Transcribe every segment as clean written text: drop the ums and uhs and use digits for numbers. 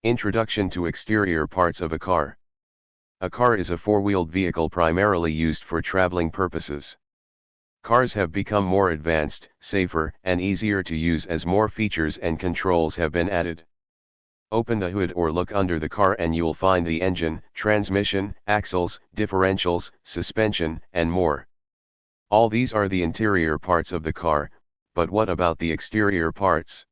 Introduction to exterior parts of a car. A car is a four-wheeled vehicle primarily used for traveling purposes. Cars have become more advanced, safer, and easier to use as more features and controls have been added. Open the hood or look under the car and you'll find the engine, transmission, axles, differentials, suspension, and more. All these are the interior parts of the car, but what about the exterior parts?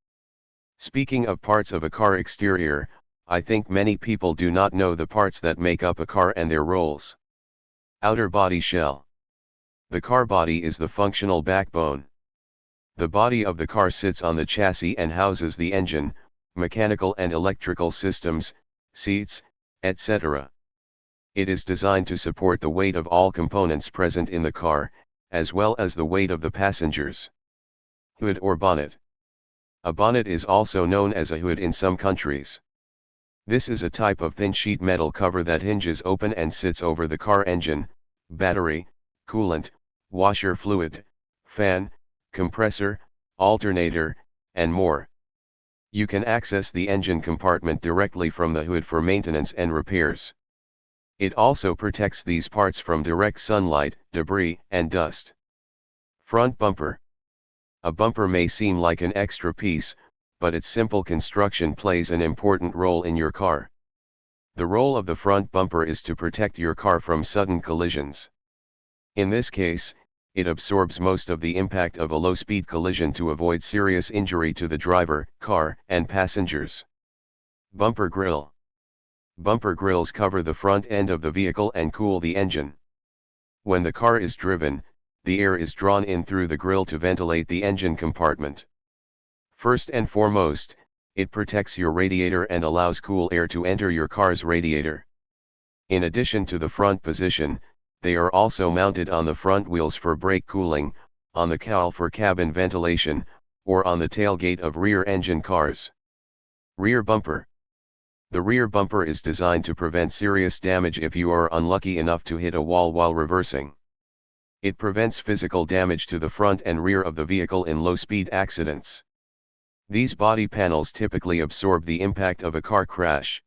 Speaking of parts of a car exterior, I think many people do not know the parts that make up a car and their roles. Outer body shell. The car body is the functional backbone. The body of the car sits on the chassis and houses the engine, mechanical and electrical systems, seats, etc. It is designed to support the weight of all components present in the car, as well as the weight of the passengers. Hood or bonnet. A bonnet is also known as a hood in some countries. This is a type of thin sheet metal cover that hinges open and sits over the car engine, battery, coolant, washer fluid, fan, compressor, alternator, and more. You can access the engine compartment directly from the hood for maintenance and repairs. It also protects these parts from direct sunlight, debris, and dust. Front bumper. A bumper may seem like an extra piece, but its simple construction plays an important role in your car. The role of the front bumper is to protect your car from sudden collisions. In this case, it absorbs most of the impact of a low-speed collision to avoid serious injury to the driver, car, and passengers. Bumper grill. Bumper grills cover the front end of the vehicle and cool the engine. When the car is driven, the air is drawn in through the grill to ventilate the engine compartment. First and foremost, it protects your radiator and allows cool air to enter your car's radiator. In addition to the front position, they are also mounted on the front wheels for brake cooling, on the cowl for cabin ventilation, or on the tailgate of rear engine cars. Rear bumper. The rear bumper is designed to prevent serious damage if you are unlucky enough to hit a wall while reversing. It prevents physical damage to the front and rear of the vehicle in low-speed accidents. These body panels typically absorb the impact of a car crash.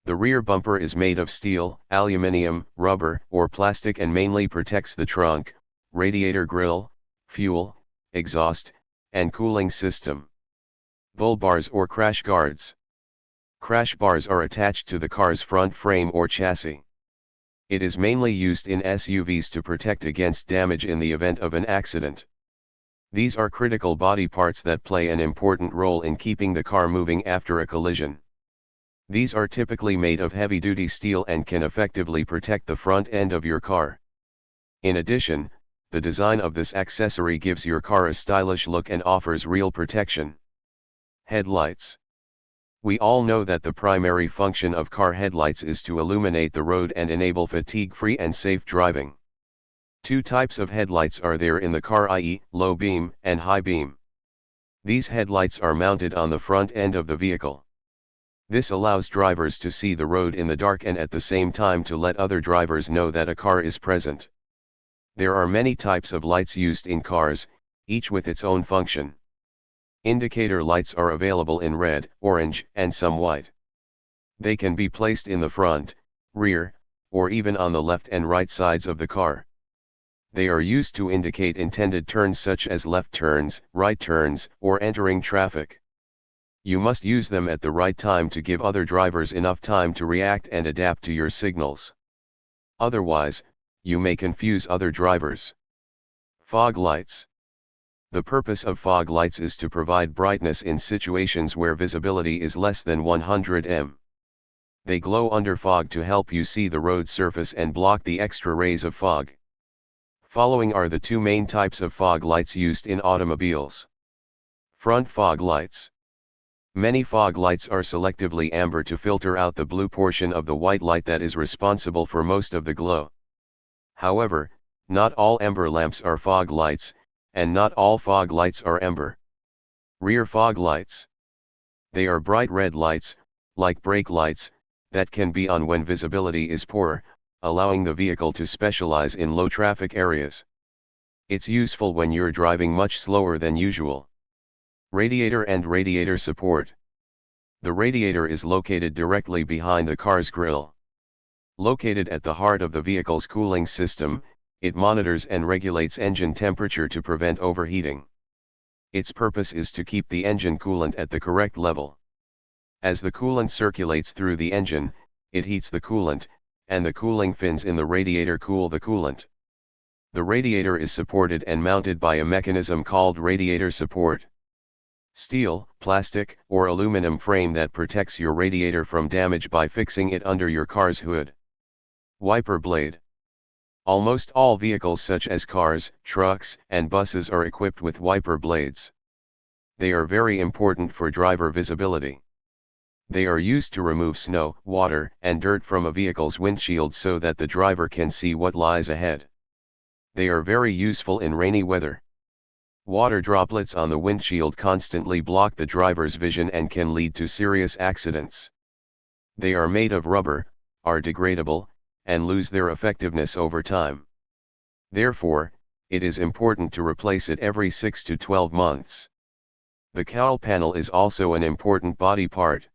The rear bumper is made of steel, aluminum, rubber, or plastic and mainly protects the trunk, radiator grille, fuel, exhaust, and cooling system. Bull bars or crash guards. Crash bars are attached to the car's front frame or chassis. It is mainly used in SUVs to protect against damage in the event of an accident. These are critical body parts that play an important role in keeping the car moving after a collision. These are typically made of heavy-duty steel and can effectively protect the front end of your car. In addition, the design of this accessory gives your car a stylish look and offers real protection. Headlights. We all know that the primary function of car headlights is to illuminate the road and enable fatigue-free and safe driving. Two types of headlights are there in the car, i.e., low beam and high beam. These headlights are mounted on the front end of the vehicle. This allows drivers to see the road in the dark and at the same time to let other drivers know that a car is present. There are many types of lights used in cars, each with its own function. Indicator lights are available in red, orange, and some white. They can be placed in the front, rear, or even on the left and right sides of the car. They are used to indicate intended turns such as left turns, right turns, or entering traffic. You must use them at the right time to give other drivers enough time to react and adapt to your signals. Otherwise, you may confuse other drivers. Fog lights. The purpose of fog lights is to provide brightness in situations where visibility is less than 100 m. They glow under fog to help you see the road surface and block the extra rays of fog. Following are the two main types of fog lights used in automobiles. Front fog lights. Many fog lights are selectively amber to filter out the blue portion of the white light that is responsible for most of the glow. However, not all amber lamps are fog lights, and not all fog lights are amber. Rear fog lights. They are bright red lights, like brake lights, that can be on when visibility is poor, allowing the vehicle to specialize in low traffic areas. It's useful when you're driving much slower than usual. Radiator and radiator support. The radiator is located directly behind the car's grille. Located at the heart of the vehicle's cooling system, it monitors and regulates engine temperature to prevent overheating. Its purpose is to keep the engine coolant at the correct level. As the coolant circulates through the engine, it heats the coolant, and the cooling fins in the radiator cool the coolant. The radiator is supported and mounted by a mechanism called radiator support. Steel, plastic, or aluminum frame that protects your radiator from damage by fixing it under your car's hood. Wiper blade. Almost all vehicles such as cars, trucks, and buses are equipped with wiper blades. They are very important for driver visibility. They are used to remove snow, water, and dirt from a vehicle's windshield so that the driver can see what lies ahead. They are very useful in rainy weather. Water droplets on the windshield constantly block the driver's vision and can lead to serious accidents. They are made of rubber, are degradable, and lose their effectiveness over time. Therefore, it is important to replace it every 6 to 12 months. The cowl panel is also an important body part.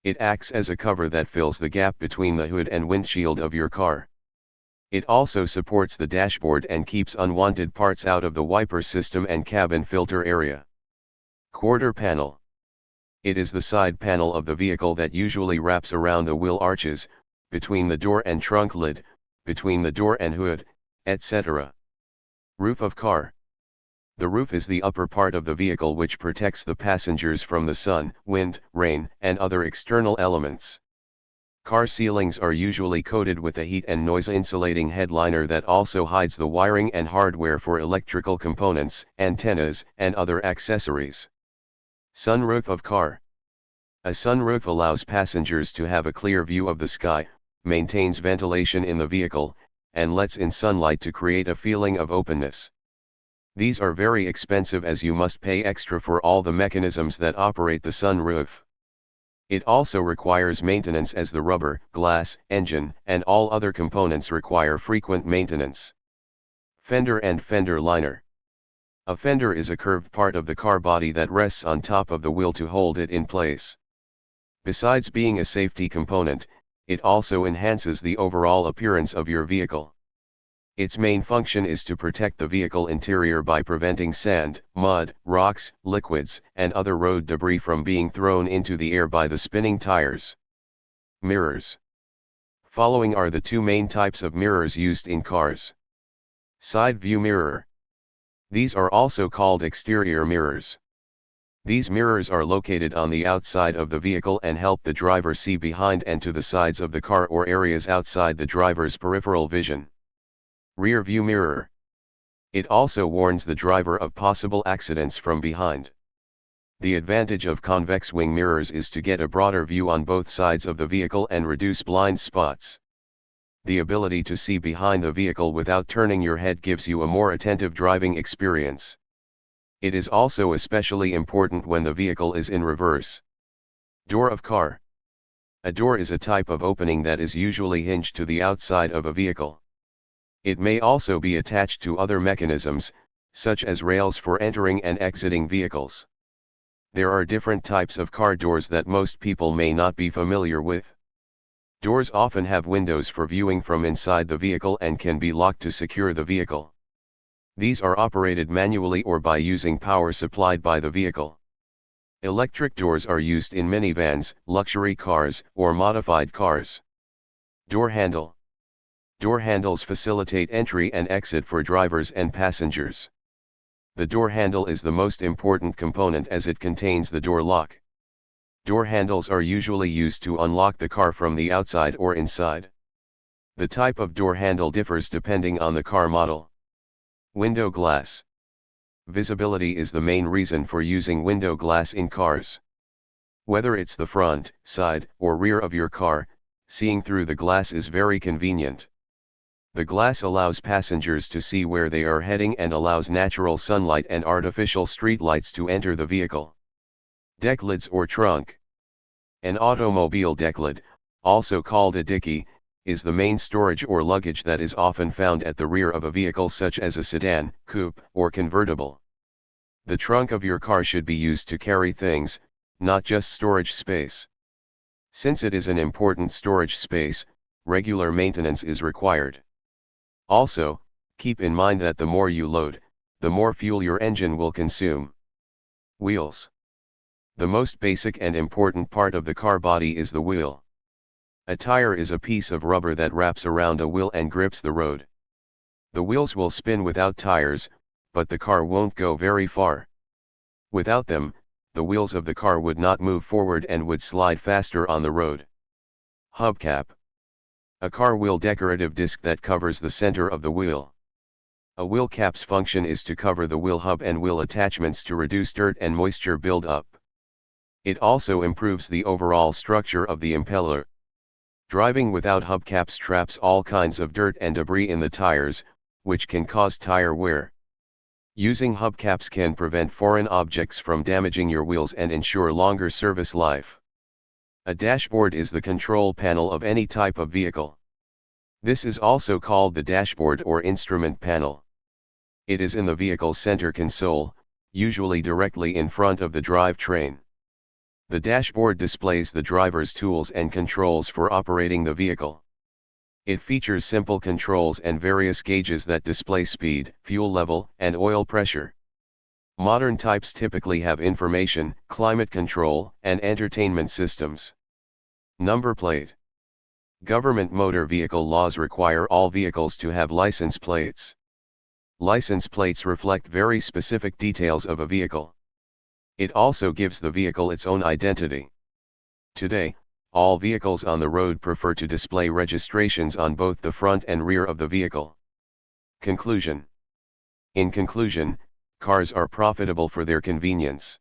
It acts as a cover that fills the gap between the hood and windshield of your car. It also supports the dashboard and keeps unwanted parts out of the wiper system and cabin filter area. Quarter panel. It is the side panel of the vehicle that usually wraps around the wheel arches, between the door and trunk lid, between the door and hood, etc. Roof of car. The roof is the upper part of the vehicle which protects the passengers from the sun, wind, rain, and other external elements. Car ceilings are usually coated with a heat and noise insulating headliner that also hides the wiring and hardware for electrical components, antennas, and other accessories. Sunroof of car. A sunroof allows passengers to have a clear view of the sky, maintains ventilation in the vehicle, and lets in sunlight to create a feeling of openness. These are very expensive as you must pay extra for all the mechanisms that operate the sunroof. It also requires maintenance as the rubber, glass, engine, and all other components require frequent maintenance. Fender and fender liner. A fender is a curved part of the car body that rests on top of the wheel to hold it in place. Besides being a safety component, it also enhances the overall appearance of your vehicle. Its main function is to protect the vehicle interior by preventing sand, mud, rocks, liquids, and other road debris from being thrown into the air by the spinning tires. Mirrors. Following are the two main types of mirrors used in cars. Side view mirror. These are also called exterior mirrors. These mirrors are located on the outside of the vehicle and help the driver see behind and to the sides of the car or areas outside the driver's peripheral vision. Rear view mirror. It also warns the driver of possible accidents from behind. The advantage of convex wing mirrors is to get a broader view on both sides of the vehicle and reduce blind spots. The ability to see behind the vehicle without turning your head gives you a more attentive driving experience. It is also especially important when the vehicle is in reverse. Door of car. A door is a type of opening that is usually hinged to the outside of a vehicle. It may also be attached to other mechanisms, such as rails for entering and exiting vehicles. There are different types of car doors that most people may not be familiar with. Doors often have windows for viewing from inside the vehicle and can be locked to secure the vehicle. These are operated manually or by using power supplied by the vehicle. Electric doors are used in minivans, luxury cars, or modified cars. Door handle. Door handles facilitate entry and exit for drivers and passengers. The door handle is the most important component as it contains the door lock. Door handles are usually used to unlock the car from the outside or inside. The type of door handle differs depending on the car model. Window glass. Visibility is the main reason for using window glass in cars. Whether it's the front, side, or rear of your car, seeing through the glass is very convenient. The glass allows passengers to see where they are heading and allows natural sunlight and artificial street lights to enter the vehicle. Deck lids or trunk. An automobile deck lid, also called a dicky, is the main storage or luggage that is often found at the rear of a vehicle such as a sedan, coupe, or convertible. The trunk of your car should be used to carry things, not just storage space. Since it is an important storage space, regular maintenance is required. Also, keep in mind that the more you load, the more fuel your engine will consume. Wheels. The most basic and important part of the car body is the wheel. A tire is a piece of rubber that wraps around a wheel and grips the road. The wheels will spin without tires, but the car won't go very far. Without them, the wheels of the car would not move forward and would slide faster on the road. Hubcap. A car wheel decorative disc that covers the center of the wheel. A wheel cap's function is to cover the wheel hub and wheel attachments to reduce dirt and moisture build-up. It also improves the overall structure of the impeller. Driving without hubcaps traps all kinds of dirt and debris in the tires, which can cause tire wear. Using hubcaps can prevent foreign objects from damaging your wheels and ensure longer service life. A dashboard is the control panel of any type of vehicle. This is also called the dashboard or instrument panel. It is in the vehicle's center console, usually directly in front of the drivetrain. The dashboard displays the driver's tools and controls for operating the vehicle. It features simple controls and various gauges that display speed, fuel level, and oil pressure. Modern types typically have information, climate control, and entertainment systems. Number plate. Government motor vehicle laws require all vehicles to have license plates. License plates reflect very specific details of a vehicle. It also gives the vehicle its own identity. Today, all vehicles on the road prefer to display registrations on both the front and rear of the vehicle. Conclusion. In conclusion, cars are profitable for their convenience.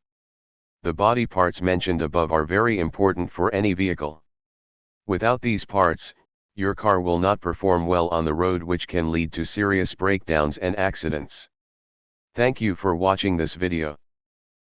The body parts mentioned above are very important for any vehicle. Without these parts, your car will not perform well on the road, which can lead to serious breakdowns and accidents. Thank you for watching this video.